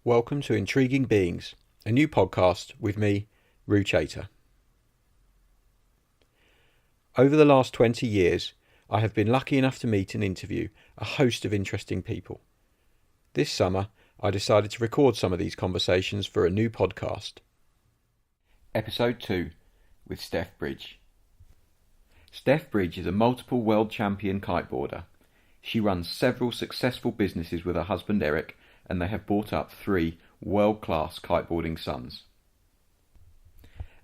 Welcome to Intriguing Beings, a new podcast with me, Roo Chater. Over the last 20 years, I have been lucky enough to meet and interview a host of interesting people. This summer, I decided to record some of these conversations for a new podcast. Episode 2 with Steph Bridge. Steph Bridge is a multiple world champion kiteboarder. She runs several successful businesses with her husband Eric, and they have brought up 3 world-class kiteboarding sons.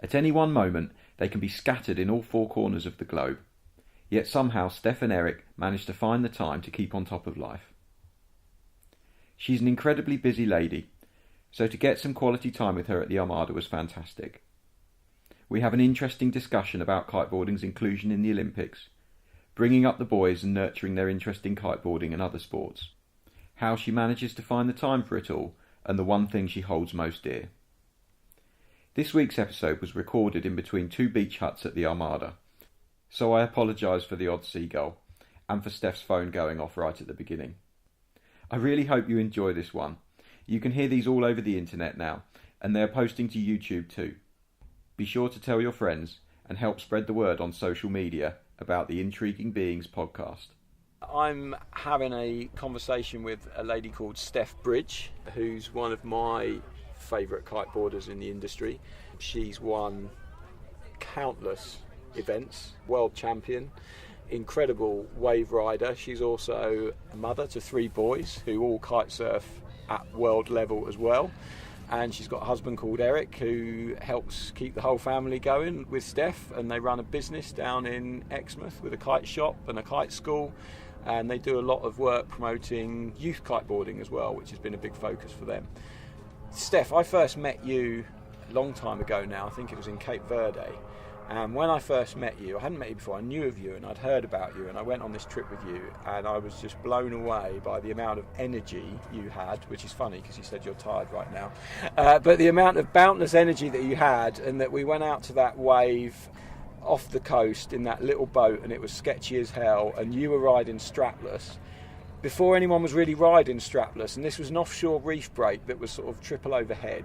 At any one moment, they can be scattered in all 4 corners of the globe. Yet somehow Steph and Eric manage to find the time to keep on top of life. She's an incredibly busy lady, so to get some quality time with her at the Armada was fantastic. We have an interesting discussion about kiteboarding's inclusion in the Olympics, bringing up the boys and nurturing their interest in kiteboarding and other sports, how she manages to find the time for it all, and the one thing she holds most dear. This week's episode was recorded in between 2 beach huts at the Armada, so I apologise for the odd seagull, and for Steph's phone going off right at the beginning. I really hope you enjoy this one. You can hear these all over the internet now, and they are posting to YouTube too. Be sure to tell your friends, and help spread the word on social media about the Intriguing Beings podcast. I'm having a conversation with a lady called Steph Bridge, who's one of my favourite kiteboarders in the industry. She's won countless events, world champion, incredible wave rider. She's also a mother to 3 boys who all kite surf at world level as well. And she's got a husband called Eric who helps keep the whole family going with Steph, and they run a business down in Exmouth with a kite shop and a kite school. And they do a lot of work promoting youth kiteboarding as well, which has been a big focus for them. Steph, I first met you a long time ago now. I think it was in Cape Verde. And when I first met you, I hadn't met you before, I knew of you and I'd heard about you, and I went on this trip with you, and I was just blown away by the amount of energy you had, which is funny because you said you're tired right now, but the amount of boundless energy that you had, and that we went out to that wave off the coast in that little boat, and it was sketchy as hell, and you were riding strapless before anyone was really riding strapless, and this was an offshore reef break that was sort of triple overhead,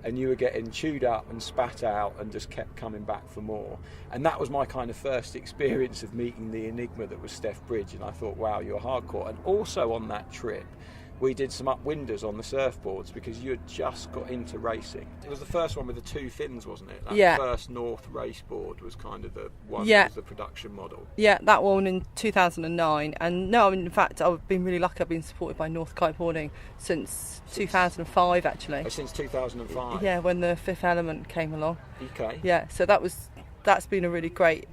and you were getting chewed up and spat out and just kept coming back for more. And that was my kind of first experience of meeting the enigma that was Steph Bridge, and I thought, wow, you're hardcore. And also on that trip, we did some upwinders on the surfboards because you had just got into racing. It was the first one with the 2 fins, wasn't it? That first North race board was kind of the one that was the production model. Yeah, that one in 2009. And no, I mean, in fact, I've been really lucky. I've been supported by North Kiteboarding since 2005, actually. Oh, since 2005? Yeah, when the Fifth Element came along. Okay. Yeah, so that's been a really great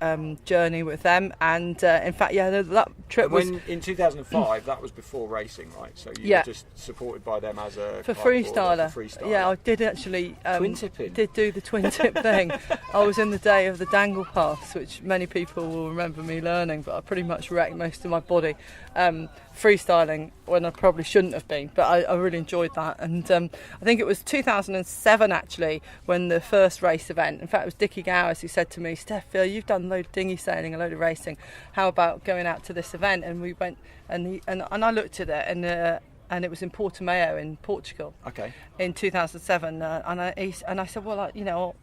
journey with them, and in fact, that trip was in 2005. That was before racing, right? So you were just supported by them as a freestyler. Yeah, I did actually twin tipping. Did do the twin tip thing. I was in the day of the dangle pass, which many people will remember me learning, but I pretty much wrecked most of my body freestyling when I probably shouldn't have been, but I really enjoyed that. And I think it was 2007 actually when the first race event, in fact it was Dickie Gowers who said to me, Steph, you've done a load of dinghy sailing, a load of racing, how about going out to this event? And we went, and I looked at it, and it was in Portimao in Portugal. Okay. In 2007, and I said, well,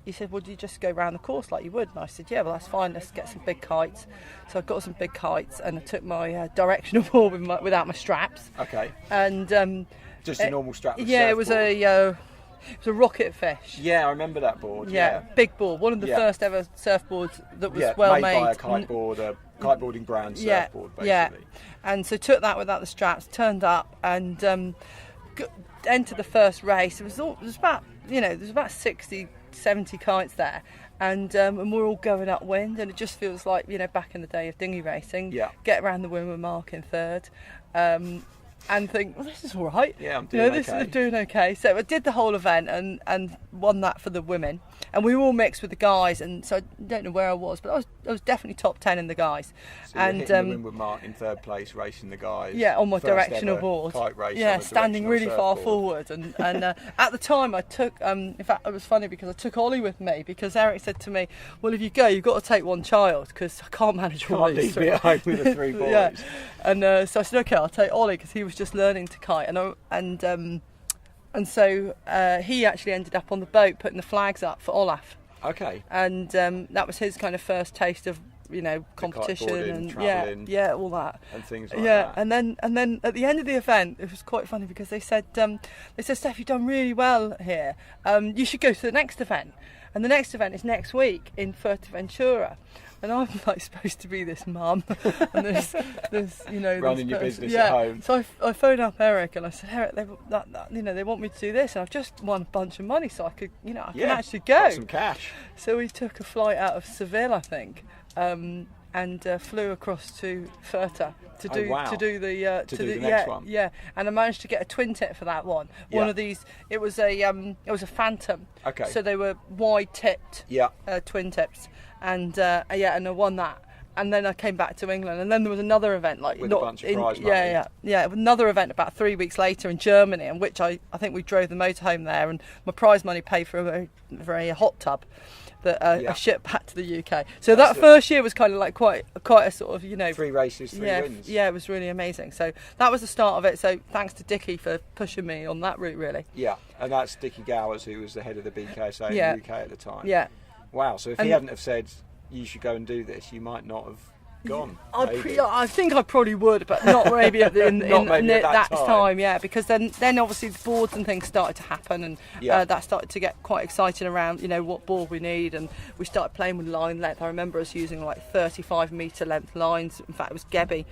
he said, well, do you just go around the course like you would? And I said, yeah, well, that's fine. Let's get some big kites. So I got some big kites, and I took my directional board without my straps. Okay. And just a normal strap. Yeah, it was a rocket fish. Yeah, I remember that board. Yeah, big board. One of the first ever surfboards that was well made. Made by a kiteboarding brand surfboard, basically. Yeah. And so took that without the straps, turned up, and entered the first race. It was about there's about 60, 70 kites there, and we're all going upwind, and it just feels like back in the day of dinghy racing. Yeah. Get around the windward mark in third. And think, well, this is all right. Yeah, I'm doing okay. This is doing okay. So I did the whole event and won that for the women. And we were all mixed with the guys, and so I don't know where I was, but I was definitely top 10 in the guys. So and you're hitting the windward mark in third place, racing the guys. Yeah, on my directional board. Kite race. Yeah, standing really far forward. And at the time I took, in fact it was funny because I took Olly with me, because Eric said to me, well, if you go, you've got to take one child because I can't manage all these. Can't leave me at home with the 3 boys. Yeah. And so I said, okay, I'll take Olly because he was just learning to kite, and And so he actually ended up on the boat putting the flags up for Olaf. Okay. And that was his kind of first taste of, competition and travelling, all that and things like that. And then at the end of the event, it was quite funny because they said, Steph, you've done really well here. You should go to the next event, and the next event is next week in Fuerteventura. And I'm like supposed to be this mum, and there's running your business at home. So I phoned up Eric and I said, Eric, they want me to do this, and I've just won a bunch of money, so I could, I can actually go. Got some cash. So we took a flight out of Seville, I think, and flew across to Furta to do the next one. Yeah, and I managed to get a twin tip for that one. One of these, it was a Phantom. Okay. So they were wide tipped. Twin tips. And and I won that, and then I came back to England, and then there was another event with a bunch of prize money. Another event about 3 weeks later in Germany, in which I think we drove the motorhome there, and my prize money paid for a very hot tub that I shipped back to the UK. So first year was kind of like quite a sort of 3 races, 3 wins. Yeah, it was really amazing. So that was the start of it. So thanks to Dickie for pushing me on that route, really. Yeah, and that's Dickie Gowers, who was the head of the BKSA in the UK at the time. Yeah. Wow, so if he hadn't have said you should go and do this, you might not have gone. I think I probably would, but not maybe at that time. Yeah, because then obviously the boards and things started to happen, and that started to get quite exciting around what board we need, and we started playing with line length. I remember us using like 35 metre length lines. In fact, it was Gebby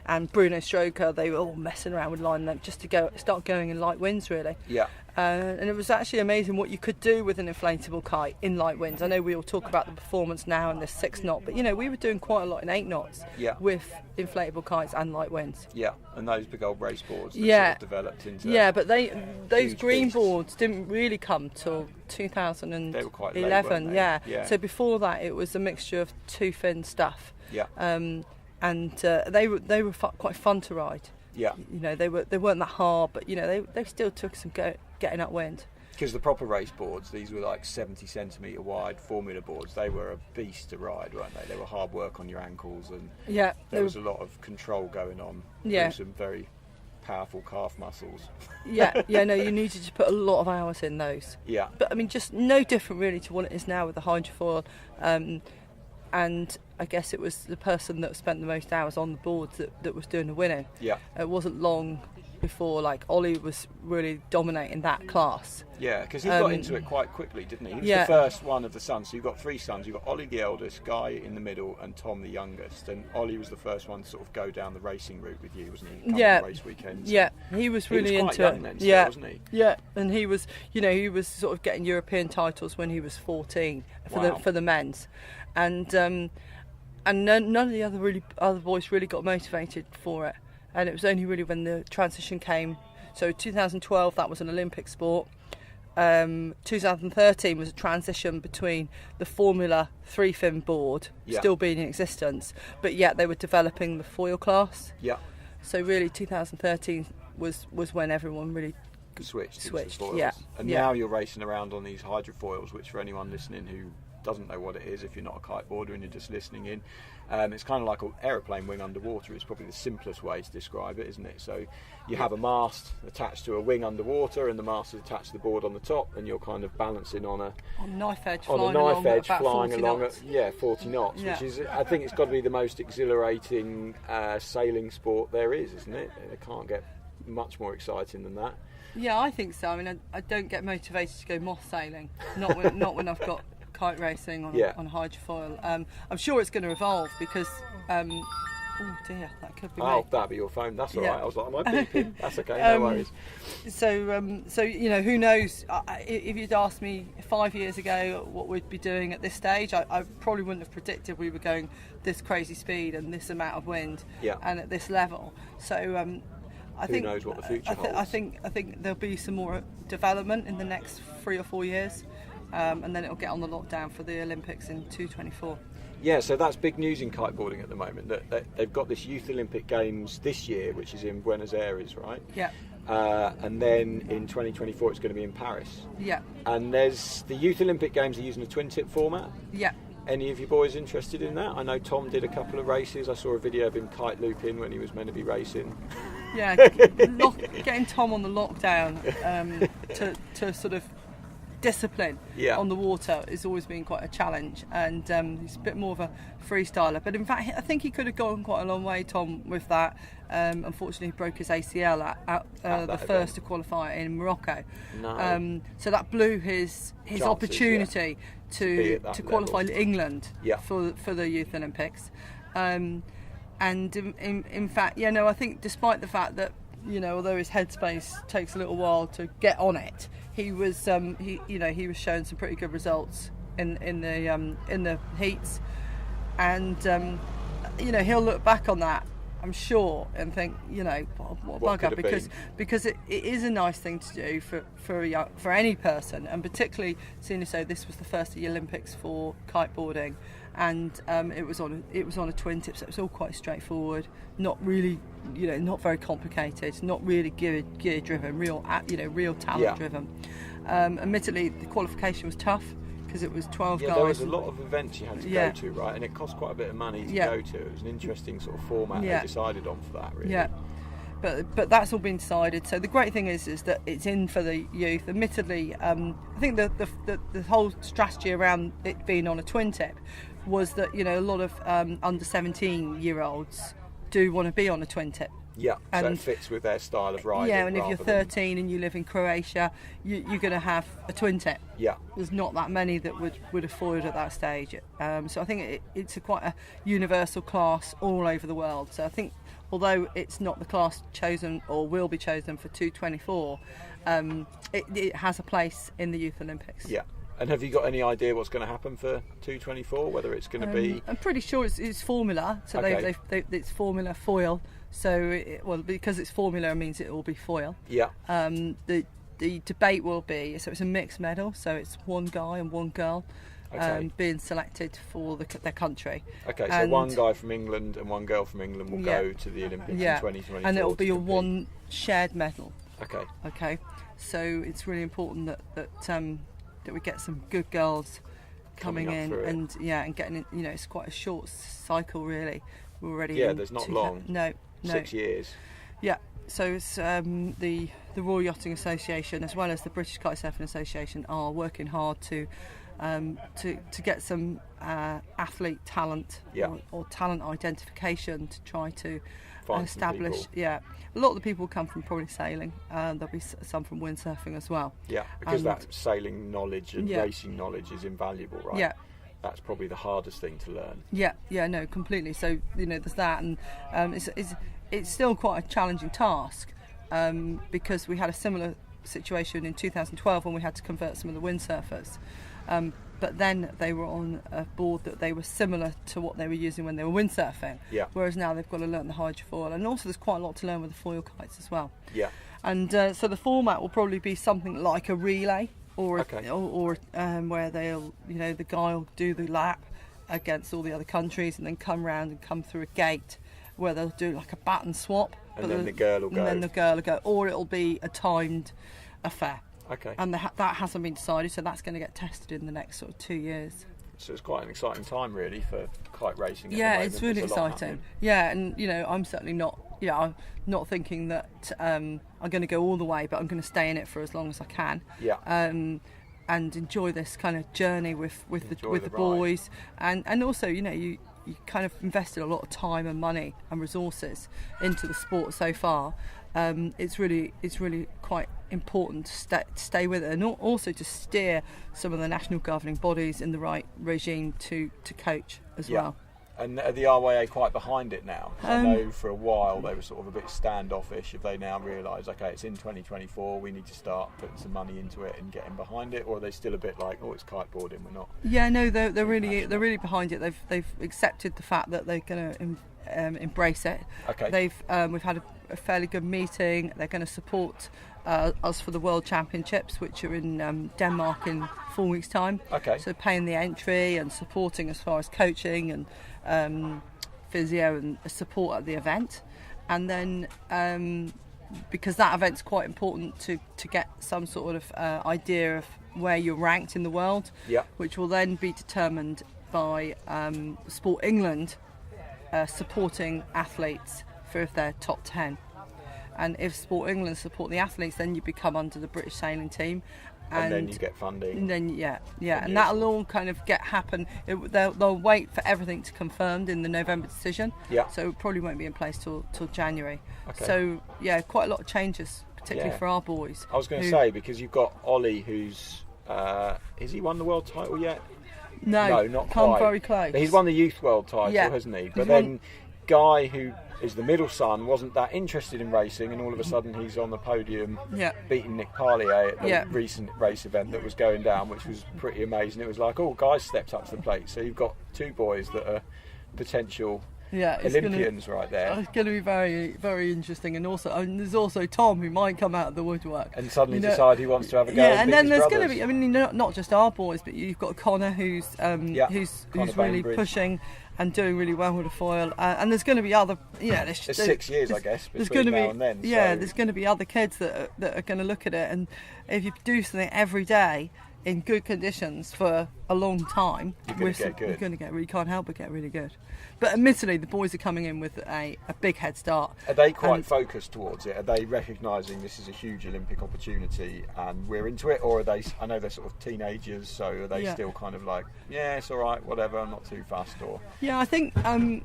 and Bruno Stroker. They were all messing around with line length just to start going in light winds, really. Yeah. And it was actually amazing what you could do with an inflatable kite in light winds. I know we all talk about the performance now and the 6 knot, but we were doing quite a lot in 8 knots with inflatable kites and light winds. Yeah, and those big old race boards that sort of developed into but those green boards didn't really come till 2011. They were quite late, weren't they? Yeah. So before that, it was a mixture of 2-fin stuff. Yeah. And they were quite fun to ride. Yeah. They weren't that hard, but they still took some getting upwind. Because the proper race boards, these were like 70 centimetre wide formula boards. They were a beast to ride, weren't they? They were hard work on your ankles, and there was a lot of control going on. Yeah. Some very powerful calf muscles. No, you needed to put a lot of hours in those. Yeah. But I mean, just no different really to what it is now with the hydrofoil. And I guess it was the person that spent the most hours on the boards that was doing the winning. Yeah. It wasn't long before Olly was really dominating that class. Yeah, because he got into it quite quickly, didn't he? He was the first one of the sons. So you've got 3 sons. You've got Olly the eldest, Guy in the middle, and Tom the youngest. And Olly was the first one to sort of go down the racing route with you, wasn't he? Race weekends. Yeah, he was really into young it. Then still, wasn't he? Yeah, and he was, he was sort of getting European titles when he was 14 for the men's, and none of the other boys really got motivated for it. And it was only really when the transition came. So 2012, that was an Olympic sport. 2013 was a transition between the Formula 3-fin board still being in existence, but yet they were developing the foil class. Yeah. So really 2013 was when everyone really switched. Yeah. And now you're racing around on these hydrofoils, which for anyone listening who doesn't know what it is, if you're not a kiteboarder and you're just listening in, it's kind of like an aeroplane wing underwater. It's probably the simplest way to describe it, isn't it? So you have a mast attached to a wing underwater, and the mast is attached to the board on the top, and you're kind of balancing on a knife edge flying along at 40 knots, which is, I think it's got to be the most exhilarating sailing sport there is, isn't it? It can't get much more exciting than that. Yeah, I think so. I mean, I don't get motivated to go moth sailing, not when I've got kite racing on hydrofoil. I'm sure it's going to evolve because oh dear, that could be me. That'd be your phone. That's all right. I was like, am I beeping? That's okay, no worries. So who knows? If you'd asked me 5 years ago what we'd be doing at this stage, I probably wouldn't have predicted we were going this crazy speed and this amount of wind and at this level. So I think, who knows what the future holds? I think there'll be some more development in the next 3 or 4 years. And then it'll get on the lockdown for the Olympics in 2024. Yeah, so that's big news in kiteboarding at the moment, that they've got this Youth Olympic Games this year, which is in Buenos Aires, right? Yeah. And then in 2024 it's going to be in Paris. Yeah. And there's the Youth Olympic Games are using a twin tip format. Yeah. Any of you boys interested in that? I know Tom did a couple of races. I saw a video of him kite looping when he was meant to be racing. Yeah, getting Tom on the lockdown to sort of discipline on the water has always been quite a challenge, and he's a bit more of a freestyler, but in fact I think he could have gone quite a long way, Tom, with that. Unfortunately he broke his ACL at the first to qualify in Morocco. So that blew his chances, opportunity to qualify in England for the Youth Olympics. And in fact, I think despite the fact that, although his headspace takes a little while to get on it, he was he was showing some pretty good results in the heats, and he'll look back on that, I'm sure, and think, what bugger, because it is a nice thing to do for any person, and particularly seeing as though this was the first of the Olympics for kiteboarding, and it was on a twin tip, so it was all quite straightforward, not really, not very complicated, not really gear driven, real talent driven. Admittedly, the qualification was tough because it was 12 guys. There was a lot of events you had to go to, right? And it cost quite a bit of money to go to. It was an interesting sort of format they decided on for that, really. Yeah. But that's all been decided. So the great thing is that it's in for the youth. Admittedly, I think the whole strategy around it being on a twin tip was that a lot of under 17-year-olds do want to be on a twin tip. Yeah, so it fits with their style of riding. Yeah, and if you're 13 and you live in Croatia, you're going to have a twin tip. Yeah. There's not that many that would afford it at that stage. So I think it's quite a universal class all over the world. So I think, although it's not the class chosen or will be chosen for 224, it has a place in the Youth Olympics. Yeah. And have you got any idea what's going to happen for 224? Whether it's going to be? I'm pretty sure it's formula. So it's formula foil. So because it's formula, it means it will be foil. Yeah. The debate will be, so it's a mixed medal. So it's one guy and one girl being selected for their country. Okay. So one guy from England and one girl from England will go to the Olympics in 2024. And it will be a one shared medal. Okay. Okay. So it's really important that we get some good girls coming in and getting in. It's quite a short cycle, really. We're already there's not long. No. 6 years. Yeah. So it's the Royal Yachting Association as well as the British Kitesurfing Association are working hard to get some athlete talent or talent identification to try to establish. Yeah, a lot of the people come from probably sailing. There'll be some from windsurfing as well. Yeah, because that sailing knowledge and racing knowledge is invaluable, right? Yeah. That's probably the hardest thing to learn. Yeah, no, completely. So there's that, and it's still quite a challenging task because we had a similar situation in 2012 when we had to convert some of the windsurfers. But then they were on a board that they were similar to what they were using when they were windsurfing. Yeah. Whereas now they've got to learn the hydrofoil, and also there's quite a lot to learn with the foil kites as well. Yeah. And so the format will probably be something like a relay. Or where they'll, the guy will do the lap against all the other countries and then come round and come through a gate where they'll do like a baton swap. And then the girl will go. And then the girl will go. Or it'll be a timed affair. Okay. And that hasn't been decided, so that's going to get tested in the next sort of 2 years. So it's quite an exciting time, really, for kite racing. Yeah, it's really exciting. Yeah, and I'm certainly not. I'm not thinking that I'm going to go all the way, but I'm going to stay in it for as long as I can. Yeah. And enjoy this kind of journey with the boys, and also you kind of invested a lot of time and money and resources into the sport so far. It's really quite important to stay with it, and also to steer some of the national governing bodies in the right regime to coach as well. And are the RYA quite behind it now? I know for a while they were sort of a bit standoffish. Have they now realised, okay, it's in 2024, we need to start putting some money into it and getting behind it, or are they still a bit like, it's kiteboarding, we're not? Yeah, no, they're really behind it. They've accepted the fact that they're going to embrace it. Okay. We've had a fairly good meeting. They're going to support us for the World Championships, which are in Denmark in 4 weeks' time. Okay. So paying the entry and supporting as far as coaching and physio and support at the event, and then because that event's quite important to get some sort of idea of where you're ranked in the world, which will then be determined by Sport England supporting athletes for if they're top 10. and if Sport England support the athletes, then you become under the British sailing team. And then you get funding. And then and that'll all kind of happen. They'll wait for everything to confirmed in the November decision. Yeah. So it probably won't be in place till January. Okay. So quite a lot of changes, particularly for our boys. I was going to say, because you've got Olly, who's has he won the world title yet? No, not come quite. very close. But he's won the youth world title, hasn't he? But then Guy, who is the middle son, wasn't that interested in racing, and all of a sudden he's on the podium beating Nick Parlier at the recent race event that was going down, which was pretty amazing. It was like, Guy's stepped up to the plate. So you've got two boys that are potential Olympians right there. It's going to be very, very interesting. And there's also Tom, who might come out of the woodwork and suddenly decide he wants to have a go. And then there's going to be, I mean, not just our boys, but you've got Connor, who's really pushing and doing really well with the foil, and there's going to be other, there's 6 years, I guess, between now and then. There's going to be other kids that are going to look at it, and if you do something every day in good conditions for a long time, you're going to get good. You're going to get really, can't help but get really good. But admittedly, the boys are coming in with a big head start. Are they quite focused towards it? Are they recognising this is a huge Olympic opportunity and we're into it? Or are they, I know they're sort of teenagers, so are they still kind of like, it's all right, whatever, I'm not too fussed? Or I think the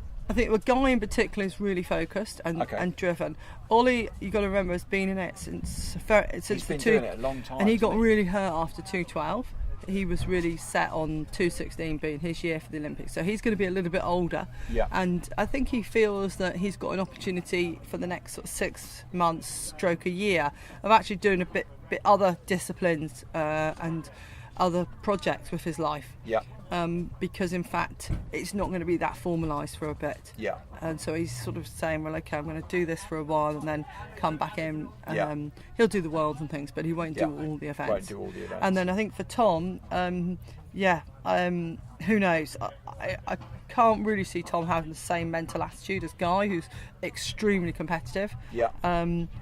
Guy in particular is really focused and driven. Olly, you got to remember, has been in it since he's been doing it a long time, and he got really hurt after 2:12. He was really set on 2:16 being his year for the Olympics, so he's going to be a little bit older. And I think he feels that he's got an opportunity for the next sort of 6 months, stroke a year, of actually doing a bit other disciplines and other projects with his life. Because in fact it's not going to be that formalised for a bit. And so he's sort of saying, well, okay, I'm going to do this for a while and then come back in. He'll do the worlds and things, but he won't do all the events. And then I think for Tom, who knows? I can't really see Tom having the same mental attitude as Guy, who's extremely competitive.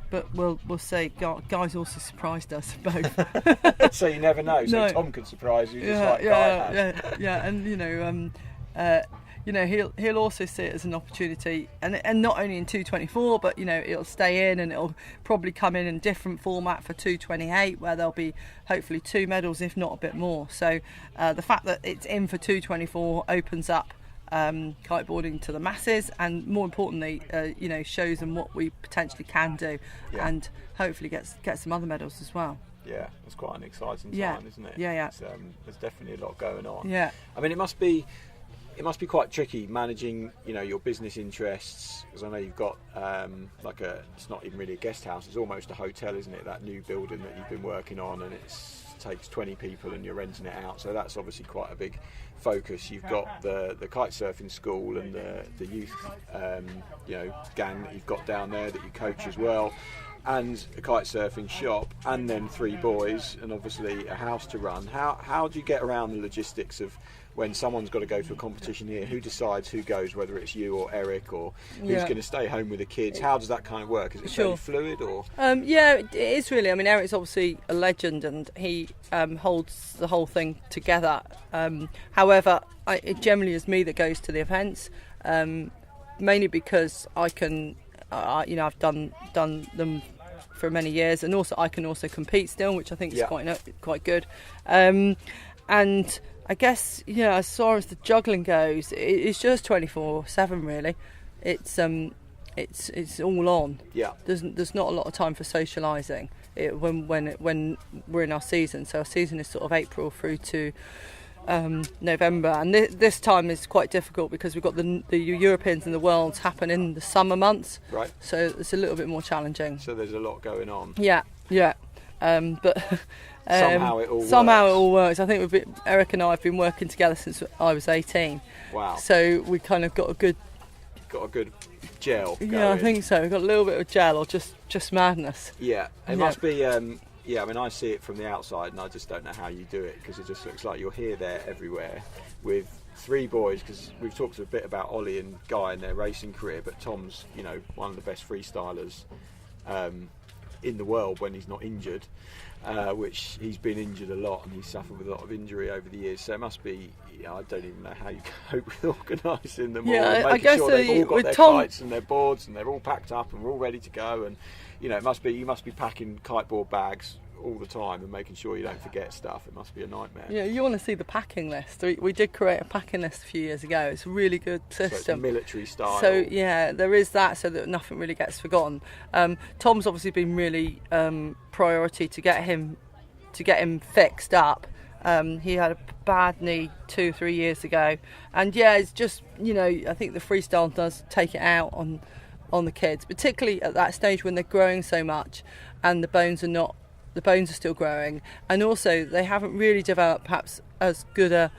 But we'll see. Guy's also surprised us both. So you never know. So Tom could surprise you, just like Guy has. And he'll also see it as an opportunity, and not only in 2:24, but it'll stay in, and it'll probably come in different format for 2:28, where there'll be hopefully 2 medals, if not a bit more. So the fact that it's in for 2:24 opens up kiteboarding to the masses, and more importantly, shows them what we potentially can do, and hopefully get some other medals as well. Yeah, it's quite an exciting time, isn't it? There's definitely a lot going on. I mean, it must be quite tricky managing, your business interests, because I know you've got it's not even really a guest house, it's almost a hotel, isn't it? That new building that you've been working on, and it takes 20 people and you're renting it out, so that's obviously quite a big focus. You've got the kite surfing school and the youth gang that you've got down there that you coach as well, and a kite surfing shop, and then 3 boys, and obviously a house to run. How do you get around the logistics of when someone's got to go to a competition here? Who decides who goes, whether it's you or Eric, or who's going to stay home with the kids? How does that kind of work? Is it fairly fluid, or? It is really. I mean, Eric's obviously a legend, and he holds the whole thing together. However, it generally is me that goes to the events, mainly because I can, I've done them for many years, and also I can also compete still, which I think is quite good. And I guess, as far as the juggling goes, it's just 24/7 really. It's all on. There's not a lot of time for socialising when we're in our season. So our season is sort of April through to November, and this time is quite difficult because we've got the Europeans and the Worlds happen in the summer months. Right. So it's a little bit more challenging. So there's a lot going on. But somehow it all works. I think Eric and I have been working together since I was 18. Wow. So we kind of got a good gel going. Yeah, I think so. We've got a little bit of gel, or just madness. Yeah, it must be. I mean, I see it from the outside, and I just don't know how you do it, because it just looks like you're here, there, everywhere with 3 boys. Because we've talked a bit about Olly and Guy and their racing career, but Tom's, one of the best freestylers in the world when he's not injured, which he's been injured a lot, and he's suffered with a lot of injury over the years. So it must be, I don't even know how you cope with organising them all, and making sure they've all got their kites and their boards and they're all packed up and we're all ready to go. And you must be packing kiteboard bags all the time and making sure you don't forget stuff. It must be a nightmare. Yeah, you want to see the packing list. We did create a packing list a few years ago. It's a really good system. So it's a military style. So yeah, there is that, so that nothing really gets forgotten. Tom's obviously been really priority to get him fixed up. He had a bad knee 2-3 years ago, and yeah, it's just I think the freestyle does take it out on the kids, particularly at that stage when they're growing so much and the bones are still growing, and also they haven't really developed perhaps as good a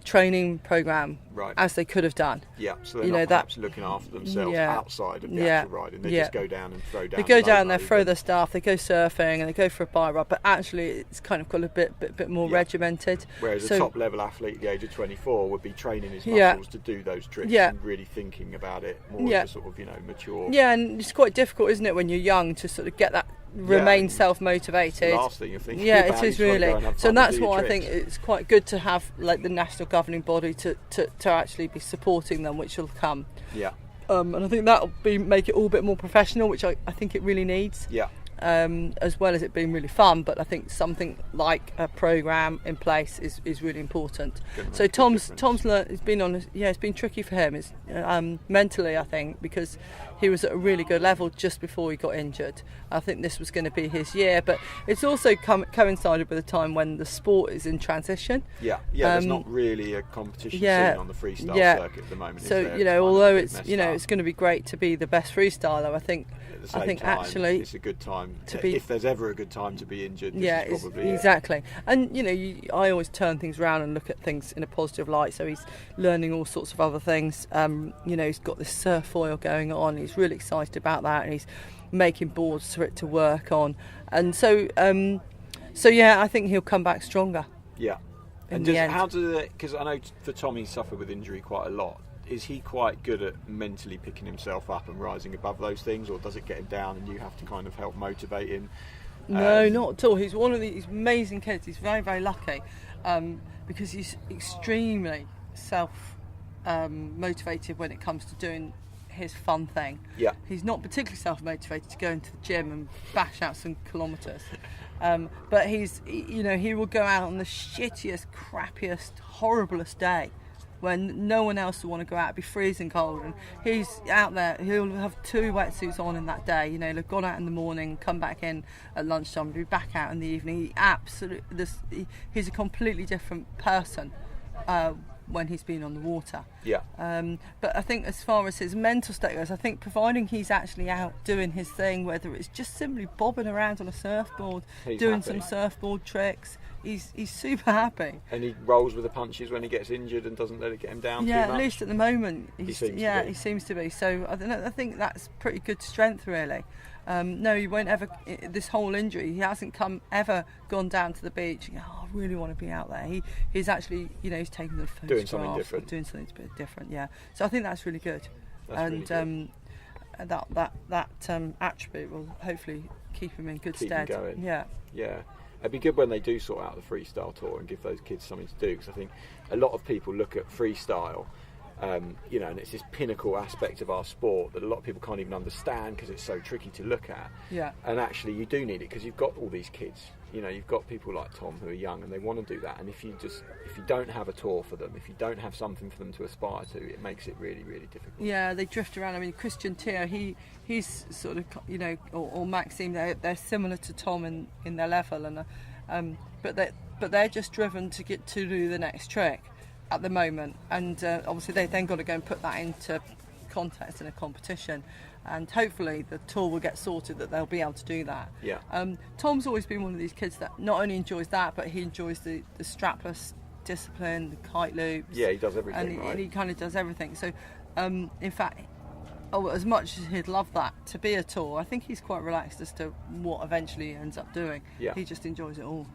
training program as they could have done. Yeah, so they're not perhaps looking after themselves outside of the actual riding. They just go down and throw down. They go down there, throw their stuff, they go surfing and they go for a bike ride, but actually it's kind of got a bit more regimented. Whereas a top level athlete at the age of 24 would be training his muscles to do those tricks and really thinking about it more as a sort of mature. Yeah, and it's quite difficult, isn't it, when you're young to sort of get that remain self-motivated. The last thing you're thinking it is really. So that's why I think it's quite good to have like the national governing body to actually be supporting them, which will come. Yeah. And I think that'll make it all a bit more professional, which I think it really needs. Yeah. As well as it being really fun, but I think something like a program in place is really important. So Tom's learned. It's been tricky for him. It's mentally, I think, because he was at a really good level just before he got injured. I think this was going to be his year, but it's also coincided with a time when the sport is in transition. Yeah. There's not really a competition scene on the freestyle circuit at the moment. So although it's it's going to be great to be the best freestyler, I think actually it's a good time to be. If there's ever a good time to be injured, this is probably exactly. It. And I always turn things around and look at things in a positive light. So he's learning all sorts of other things. He's got this surf foil going on. He's really excited about that, and he's making boards for it to work on. And so I think he'll come back stronger. Yeah. And how because I know for Tom he's suffered with injury quite a lot. Is he quite good at mentally picking himself up and rising above those things, or does it get him down and you have to kind of help motivate him? No, not at all. He's one of these amazing kids. He's very, very lucky because he's extremely self-motivated when it comes to doing his fun thing. Yeah. He's not particularly self-motivated to go into the gym and bash out some kilometres. But he will go out on the shittiest, crappiest, horriblest day when no one else will want to go out, it'd be freezing cold, and he's out there. He'll have 2 wetsuits on in that day. He'll have gone out in the morning, come back in at lunchtime, be back out in the evening. He's a completely different person when he's been on the water. Yeah. But I think as far as his mental state goes, I think providing he's actually out doing his thing, whether it's just simply bobbing around on a surfboard, doing some surfboard tricks, he's super happy. And he rolls with the punches when he gets injured and doesn't let it get him down too much. Yeah, at least at the moment he seems to be. So I think that's pretty good strength, really. No, he won't ever. This whole injury, he hasn't gone down to the beach and I really want to be out there. He's actually, he's taking the photographs, doing something a bit different. Yeah. So I think that's really good. Really good. That attribute will hopefully keep him in good stead. Him going. Yeah. Yeah. It'd be good when they do sort out the freestyle tour and give those kids something to do, because I think a lot of people look at freestyle. And it's this pinnacle aspect of our sport that a lot of people can't even understand because it's so tricky to look at. Yeah. And actually, you do need it because you've got all these kids. You've got people like Tom who are young and they want to do that. And if you don't have a tour for them, if you don't have something for them to aspire to, it makes it really, really difficult. Yeah, they drift around. I mean, Christian Tier, he's sort of, or Maxime, they're similar to Tom in their level, and but they're just driven to get to do the next trick at the moment, and obviously they've then got to go and put that into context in a competition, and hopefully the tour will get sorted that they'll be able to do that. Yeah. Tom's always been one of these kids that not only enjoys that, but he enjoys the strapless discipline, the kite loops. Yeah, he does everything, and he kind of does everything. So in fact, as much as he'd love that to be a tour, I think he's quite relaxed as to what eventually he ends up doing. Yeah. He just enjoys it all.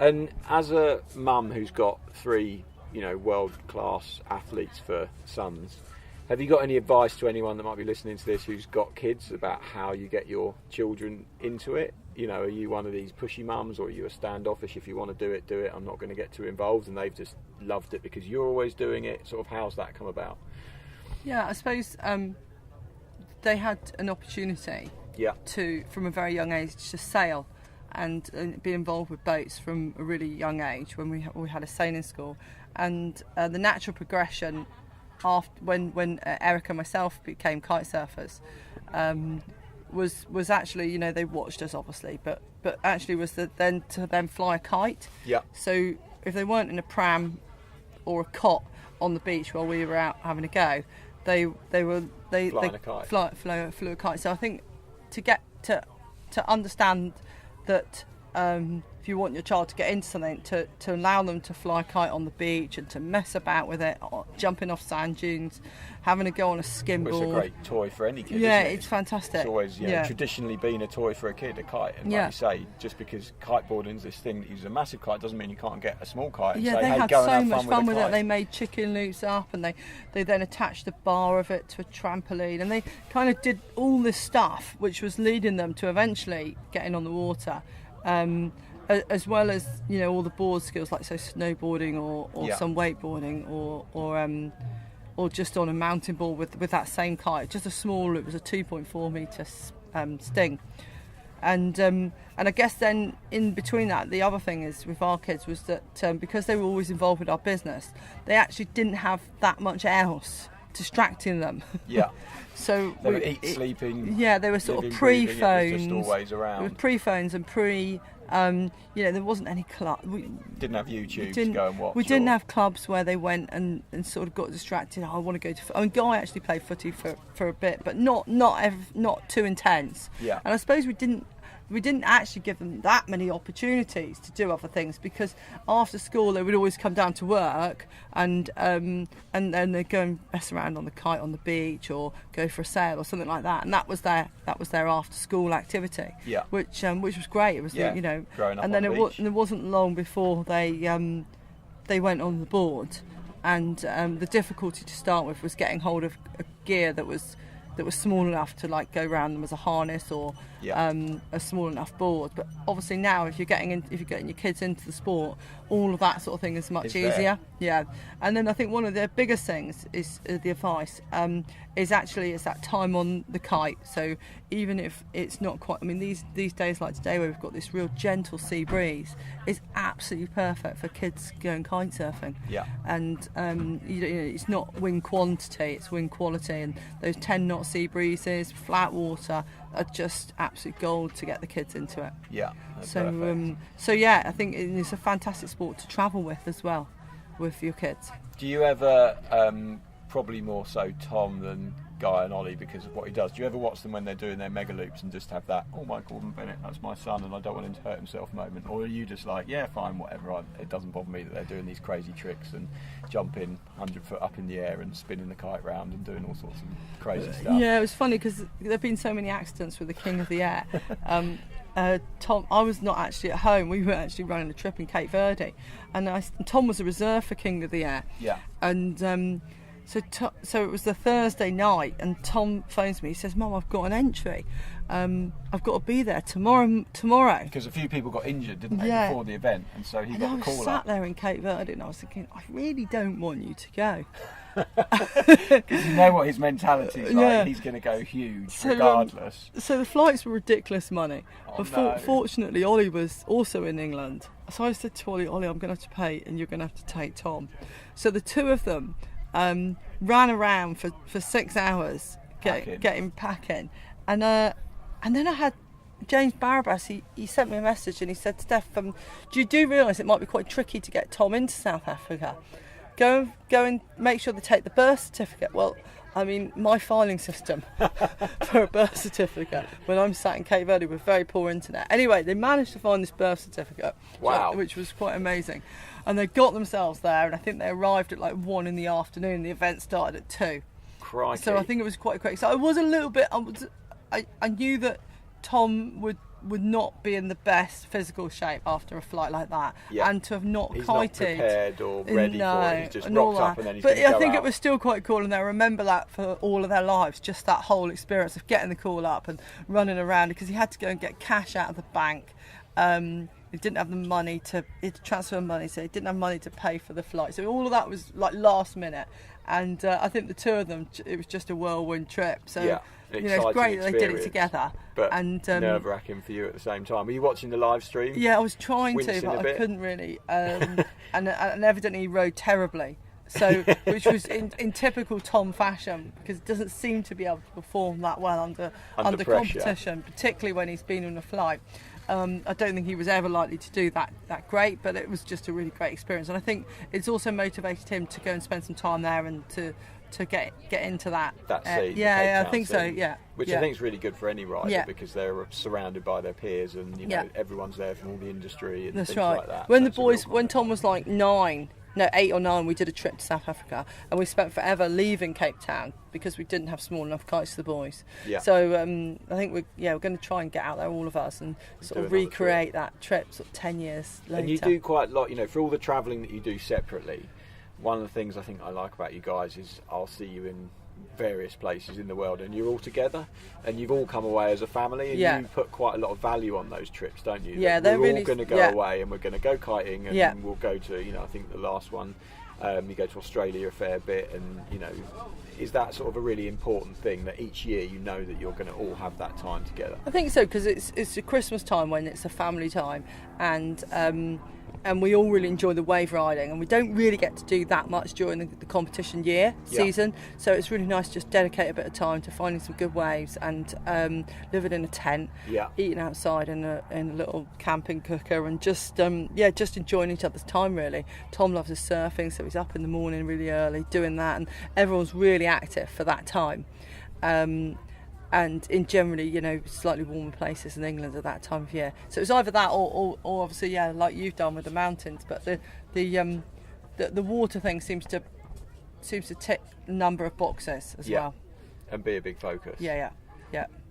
And as a mum who's got 3 world-class athletes for sons, Have you got any advice to anyone that might be listening to this who's got kids about how you get your children into it? You know, are you one of these pushy mums, or are you a standoffish, if you want to do it, I'm not going to get too involved, and they've just loved it because you're always doing it? Sort of, how's that come about? Yeah, I suppose they had an opportunity from a very young age to sail and be involved with boats from a really young age when we had a sailing school. And the natural progression after when Eric and myself became kite surfers was actually, you know, they watched us obviously, but actually was then to fly a kite. Yeah. So if they weren't in a pram or a cot on the beach while we were out having a go, they flew a kite. So I think to get to understand that if you want your child to get into something, to allow them to fly a kite on the beach and to mess about with it, jumping off sand dunes, having a go on a skim board. It's a great toy for any kid. Yeah, isn't it? It's fantastic. It's always traditionally been a toy for a kid, a kite. And like you say, just because kiteboarding's this thing that uses a massive kite doesn't mean you can't get a small kite. And say, they had go so and have much fun with it. They made chicken loops up, and they then attached the bar of it to a trampoline, and they kind of did all this stuff, which was leading them to eventually getting on the water. As well as, you know, all the board skills, like so snowboarding or some wakeboarding or just on a mountain board with that same kite, just a small. It was a 2.4 metre Sting, and I guess then in between that, the other thing is with our kids was that because they were always involved with our business, they actually didn't have that much else distracting them. Yeah. So they were sleeping. Yeah, they were sort of pre-phones. Just always around. It was pre-phones and pre. You know, there wasn't any club. We didn't have YouTube to go and watch. We didn't have clubs where they went and sort of got distracted. I want to go to. I mean, Guy actually played footy for a bit, but not too intense. Yeah. And I suppose we didn't actually give them that many opportunities to do other things, because after school they would always come down to work and then they'd go and mess around on the kite on the beach or go for a sail or something like that, and that was their after school activity. Yeah. Which was great. It was you know, growing up and then it wasn't long before they went on the board, and the difficulty to start with was getting hold of a gear that was small enough to like go around them as a harness or a small enough board. But obviously now, if you're getting your kids into the sport, all of that sort of thing is much easier. Yeah. And then I think one of the biggest things is the advice is that time on the kite. So even if it's not quite, I mean, these days like today where we've got this real gentle sea breeze, is absolutely perfect for kids going kite surfing. Yeah. And you know, it's not wind quantity, it's wind quality, and those 10 knot sea breezes, flat water are just absolute gold to get the kids into it. Yeah. So yeah, I think it's a fantastic sport to travel with as well, with your kids. Do you ever, probably more so Tom than Guy and Ollie because of what he does, do you ever watch them when they're doing their mega loops and just have that, oh my Gordon Bennett, that's my son and I don't want him to hurt himself moment? Or are you just like, yeah, fine, whatever, it doesn't bother me that they're doing these crazy tricks and jumping 100 foot up in the air and spinning the kite round and doing all sorts of crazy stuff? Yeah, it was funny because there have been so many accidents with the King of the Air. Tom, I was not actually at home. We were actually running a trip in Cape Verde, and Tom was a reserve for King of the Air. Yeah. And so it was the Thursday night, and Tom phones me. He says, "Mum, I've got an entry. I've got to be there tomorrow." Because a few people got injured, didn't they, before the event, and so he got the call. I was sat there in Cape Verde, and I was thinking, I really don't want you to go. Because you know what his mentality is like. Yeah. He's going to go huge regardless. So the flights were ridiculous money. But fortunately, Ollie was also in England. So I said to Ollie, I'm going to have to pay and you're going to have to take Tom. So the two of them ran around for 6 hours getting packing. And then I had James Barabas, he sent me a message and he said, Steph, do you realise it might be quite tricky to get Tom into South Africa? Go and make sure they take the birth certificate. Well, I mean, my filing system for a birth certificate when I'm sat in Cape Verde with very poor internet. Anyway, they managed to find this birth certificate. Wow. Which was quite amazing. And they got themselves there, and I think they arrived at like 1 in the afternoon. The event started at 2. Crikey. So I think it was quite quick. So I was a little bit, I knew that Tom would would not be in the best physical shape after a flight like that, and to have not he's kited, not prepared or ready for it. He's just rocked up and then he's But I think out. It was still quite cool, and they'll remember that for all of their lives. Just that whole experience of getting the call up and running around, because he had to go and get cash out of the bank. He didn't have the money to transfer money, so he didn't have money to pay for the flight. So all of that was like last minute, and I think the two of them, it was just a whirlwind trip. So it's great that they did it together. But nerve-wracking for you at the same time. Were you watching the live stream? Yeah, I was trying to, but I couldn't really. And evidently he rode terribly. So, which was in typical Tom fashion, because it doesn't seem to be able to perform that well under competition, particularly when he's been on a flight. I don't think he was ever likely to do that great, but it was just a really great experience, and I think it's also motivated him to go and spend some time there and to get into that scene. I think so. Yeah, which I think is really good for any rider, because they're surrounded by their peers, and everyone's there from all the industry and things like that. When Tom was like 8 or 9, we did a trip to South Africa, and we spent forever leaving Cape Town because we didn't have small enough kites for the boys. So I think we're going to try and get out there, all of us, and sort of recreate that trip sort of 10 years later. And you do quite a lot, for all the travelling that you do separately. One of the things I think I like about you guys is I'll see you in various places in the world, and you're all together, and you've all come away as a family, and you put quite a lot of value on those trips, don't you? Yeah, we're all going to go away, and we're going to go kiting, and we'll go to, I think the last one, you go to Australia a fair bit, and is that sort of a really important thing that each year that you're going to all have that time together? I think so, because it's a Christmas time when it's a family time, and we all really enjoy the wave riding, and we don't really get to do that much during the competition season, so it's really nice to just dedicate a bit of time to finding some good waves and living in a tent, eating outside in a little camping cooker, and just enjoying each other's time, really. Tom loves his surfing, so he's up in the morning really early doing that, and everyone's really active for that time. And in generally, slightly warmer places in England at that time of year. So it's either that or obviously, like you've done with the mountains. But the water thing seems to tick a number of boxes as well. And be a big focus. Yeah.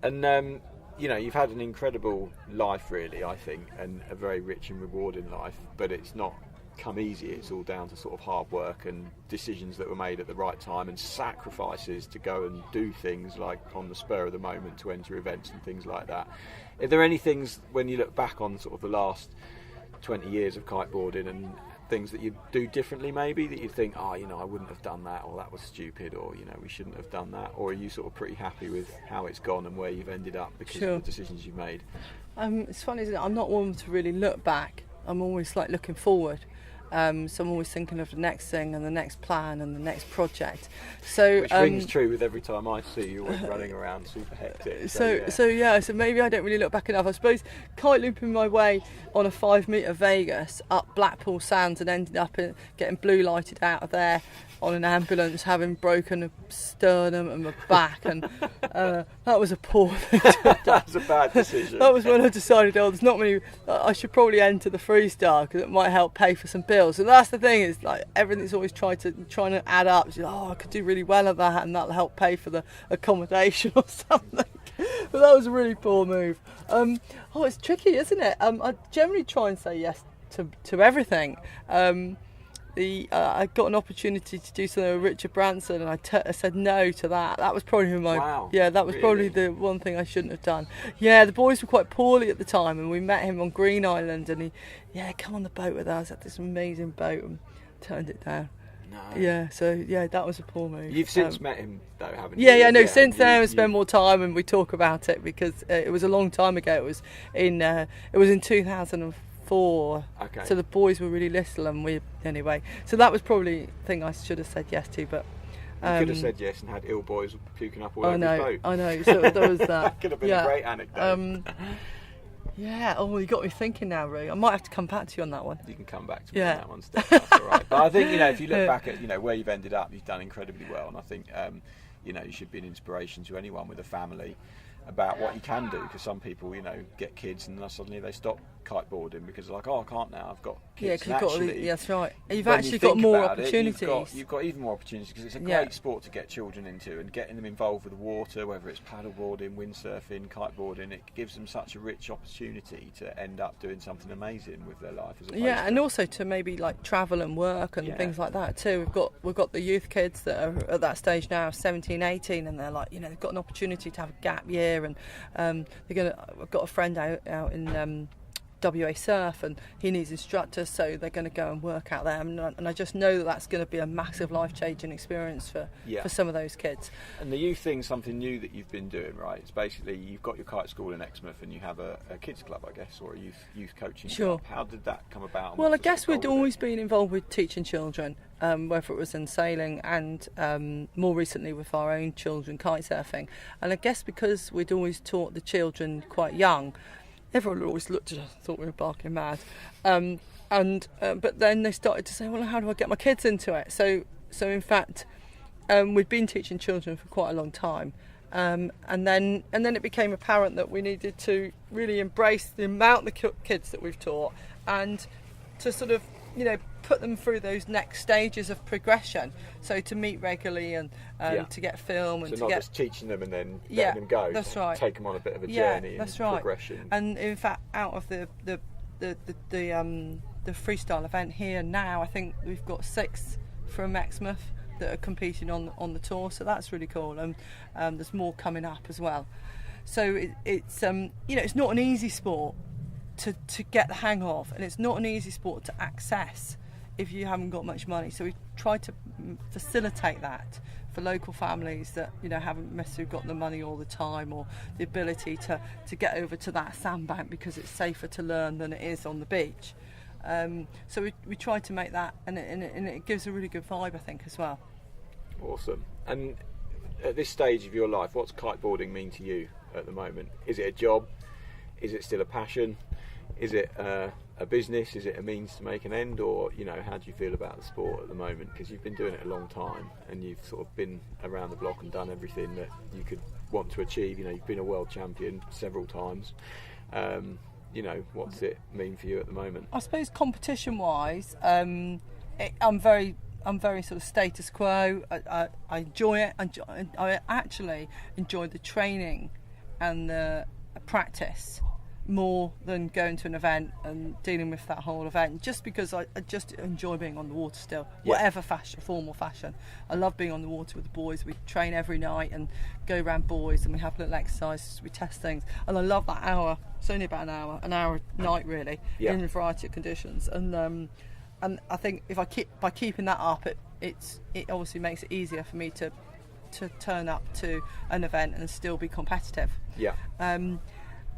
And you've had an incredible life, really, I think, and a very rich and rewarding life. But it's not come easy. It's all down to sort of hard work and decisions that were made at the right time, and sacrifices to go and do things like on the spur of the moment to enter events and things like that. Are there any things, when you look back on sort of the last 20 years of kiteboarding, and things that you do differently maybe, that you think, I wouldn't have done that, or that was stupid, or we shouldn't have done that, or are you sort of pretty happy with how it's gone and where you've ended up because of the decisions you've made? It's funny, isn't it? I'm not one to really look back. I'm always like looking forward. So I'm always thinking of the next thing and the next plan and the next project. So which rings true with every time I see you always running around super hectic. So maybe I don't really look back enough. I suppose kite looping my way on a 5-metre Vegas up Blackpool Sands and ended up getting blue lighted out of there on an ambulance, having broken a sternum and my back, and that was a poor thing to have done. That was a bad decision. That was when I decided, there's not many, I should probably enter the freestyle because it might help pay for some bills. And that's the thing, is like everything's always trying to add up. I could do really well at that, and that'll help pay for the accommodation or something. But that was a really poor move. It's tricky, isn't it? I generally try and say yes to everything. I got an opportunity to do something with Richard Branson, and I said no to that. That was probably probably the one thing I shouldn't have done. Yeah, the boys were quite poorly at the time, and we met him on Green Island, and he come on the boat with us at this amazing boat, and turned it down. No. Yeah, so that was a poor move. You've since met him though, haven't you? Since then we spent more time, and we talk about it because it was a long time ago. It was in 2004. Okay. So the boys were really little, and anyway. So that was probably the thing I should have said yes to, but you could have said yes and had ill boys puking up all over his boat. I know. So there was that. That could have been a great anecdote. You got me thinking now, Roo. I might have to come back to you on that one. You can come back to me on that one, Steph. That's all right. But I think if you look back at where you've ended up, you've done incredibly well, and I think you should be an inspiration to anyone with a family about what you can do, because some people get kids and suddenly they stop kiteboarding because like, oh, I can't now, I've got kids. Yeah, because that's right. You've actually got more opportunities. You've got even more opportunities because it's a great sport to get children into, and getting them involved with the water, whether it's paddleboarding, windsurfing, kiteboarding, it gives them such a rich opportunity to end up doing something amazing with their life. And also to maybe like travel and work and things like that too. We've got the youth kids that are at that stage now, 17, 18, and they're like, they've got an opportunity to have a gap year, and I've got a friend out in WA Surf, and he needs instructors, so they're going to go and work out there, and I just know that that's going to be a massive life-changing experience for some of those kids. And the youth thing's something new that you've been doing, right? It's basically you've got your kite school in Exmouth, and you have a kids club, I guess, or a youth coaching club. How did that come about? Well, I guess we'd always been involved with teaching children, whether it was in sailing and more recently with our own children kite surfing. And I guess because we'd always taught the children quite young, everyone always looked at us and thought we were barking mad. But then they started to say, well, how do I get my kids into it? So in fact, we'd been teaching children for quite a long time. And then it became apparent that we needed to really embrace the amount of kids that we've taught, and to sort of, put them through those next stages of progression. So to meet regularly and to get film and not just teaching them and then letting them go. That's right. Take them on a bit of a journey that's and right. progression. And in fact, out of the freestyle event here now, I think we've got 6 from Exmouth that are competing on the tour. So that's really cool. And there's more coming up as well. So it's it's not an easy sport to get the hang of, and it's not an easy sport to access if you haven't got much money. So we try to facilitate that for local families that haven't necessarily got the money all the time, or the ability to get over to that sandbank because it's safer to learn than it is on the beach. So we try to make that, and it gives a really good vibe, I think, as well. Awesome. And at this stage of your life, what's kiteboarding mean to you at the moment? Is it a job? Is it still a passion? Is it a business? Is it a means to make an end? Or, how do you feel about the sport at the moment? Because you've been doing it a long time, and you've sort of been around the block and done everything that you could want to achieve. You've been a world champion several times. What's it mean for you at the moment? I suppose competition-wise, I'm very sort of status quo. I enjoy it. I actually enjoy the training and the practice more than going to an event and dealing with that whole event, just because I just enjoy being on the water still, whatever form or fashion. I love being on the water with the boys. We train every night and go around buoys, and we have little exercises, we test things, and I love that hour. It's only about an hour a night really, in a variety of conditions, and I think by keeping that up, it obviously makes it easier for me to turn up to an event and still be competitive.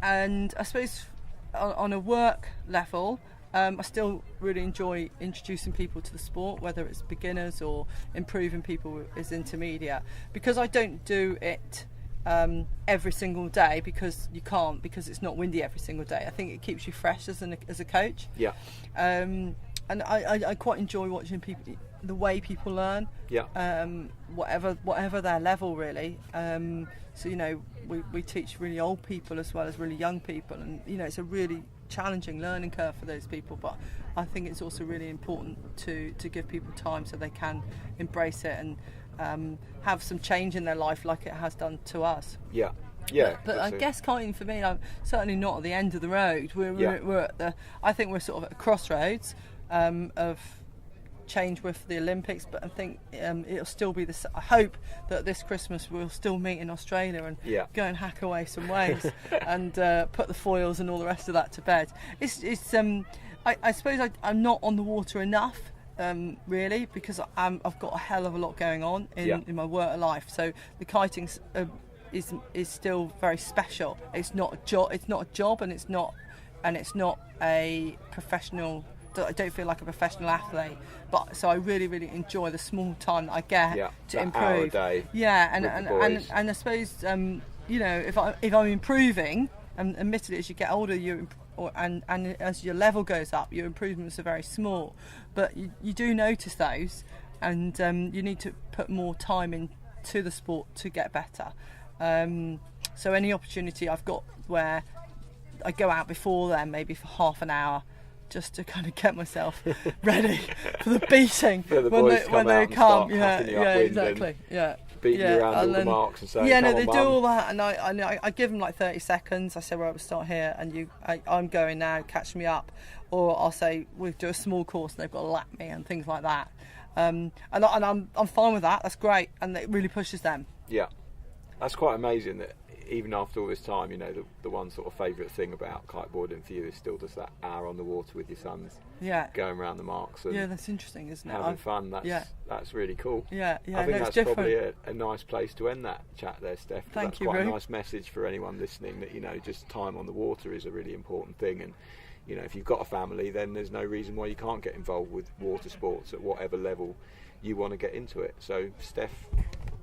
And I suppose on a work level, I still really enjoy introducing people to the sport, whether it's beginners or improving people as intermediate, because I don't do it every single day, because you can't, because it's not windy every single day. I think it keeps you fresh as a coach. And I quite enjoy watching people, the way people learn, whatever their level really. So we teach really old people as well as really young people, and it's a really challenging learning curve for those people, but I think it's also really important to give people time so they can embrace it and have some change in their life like it has done to us. But I guess kiting for me, I'm certainly not at the end of the road. We're at I think we're sort of at a crossroads of change with the Olympics, but I think it'll still be I hope that this Christmas we'll still meet in Australia and go and hack away some waves and put the foils and all the rest of that to bed. I suppose I'm not on the water enough, really, because I've got a hell of a lot going on in my work life. So the kiting is still very special. It's not a job. It's not a job, and it's not a professional. I don't feel like a professional athlete, but so I really, really enjoy the small time that I get to improve. Hour a day and I suppose if I'm improving, and admittedly as you get older, and as your level goes up, your improvements are very small, but you do notice those, and you need to put more time into the sport to get better. So any opportunity I've got where I go out before then, maybe for half an hour, just to kind of get myself ready for the beating when they come. Yeah, exactly. Yeah. Beating you around all the marks and saying, yeah, no, they do all that, and I give them like 30 seconds. I say, right, we'll start here, and I'm going now, catch me up. Or I'll say, we'll do a small course, and they've got to lap me and things like that. And I'm fine with that. That's great, and it really pushes them. Yeah, that's quite amazing that even after all this time, you know, the one sort of favourite thing about kiteboarding for you is still just that hour on the water with your sons. Yeah. Going around the marks. And that's interesting, isn't it? Having fun. That's really cool. Yeah. I think that's probably a nice place to end that chat there, Steph. Thank you, That's quite a nice message for anyone listening, that, you know, just time on the water is a really important thing. And, you know, if you've got a family, then there's no reason why you can't get involved with water sports at whatever level you want to get into it. So, Steph,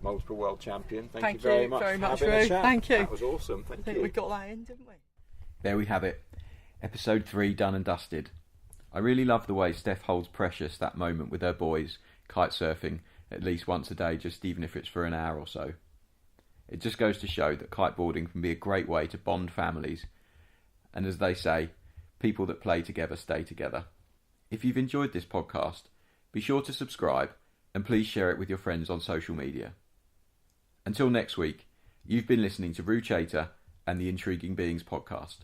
multiple world champion, thank you very much for having a chat. Thank you. That was awesome. Thank you. I think we got that in, didn't we? There we have it. Episode 3 done and dusted. I really love the way Steph holds precious that moment with her boys, kite surfing, at least once a day, just even if it's for an hour or so. It just goes to show that kiteboarding can be a great way to bond families, and as they say, people that play together stay together. If you've enjoyed this podcast, be sure to subscribe and please share it with your friends on social media. Until next week, you've been listening to Roo Chater and the Intriguing Beings podcast.